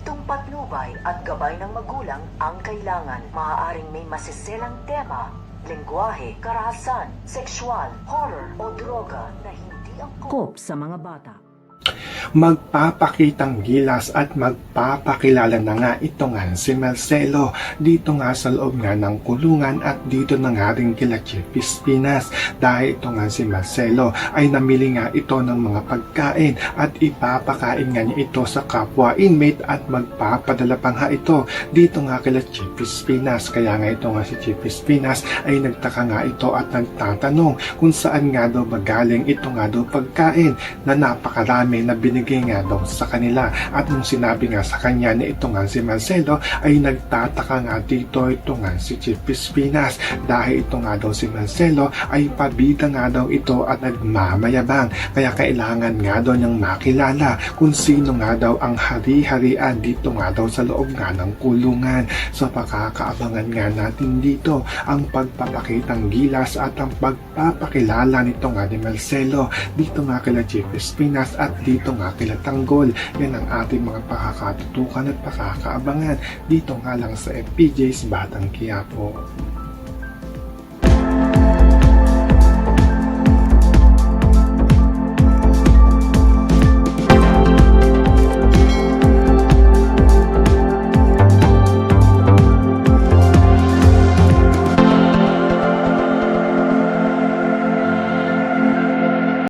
Estriktong patnubay at gabay ng magulang ang kailangan. Maaaring may masiselang tema, lengguwahe, karahasan, sexual, horror o droga na hindi angkop sa mga bata. Magpapakitang gilas at magpapakilala na nga ito nga si Marcelo dito nga sa loob nga ng kulungan at dito na nga rin kila Chipis Pinas dahil ito nga si Marcelo ay namili nga ito ng mga pagkain at ipapakain nga niya ito sa kapwa inmate at magpapadala pa nga ito dito nga kila Chipis Pinas. Kaya nga ito nga si Chipis Pinas ay nagtaka nga ito at nagtatanong kung saan nga daw magaling ito nga daw pagkain na napakarami na binigay nga daw sa kanila. At nung sinabi nga sa kanya na ito nga si Marcelo ay nagtataka nga dito ito nga si Chipis Pinas dahil ito nga daw si Marcelo ay pabida nga daw ito at nagmamayabang, kaya kailangan nga daw niyang makilala kung sino nga daw ang hari-harian dito nga daw sa loob nga ng kulungan. So pakakaabangan nga natin dito ang pagpapakitang gilas at ang pagpapakilala nito nga ni Marcelo dito nga kila Chipis Pinas at dito nga kila Tanggol. Yan ang ating mga pakakatutukan at pakakaabangan dito nga lang sa FPJ's Batang Quiapo.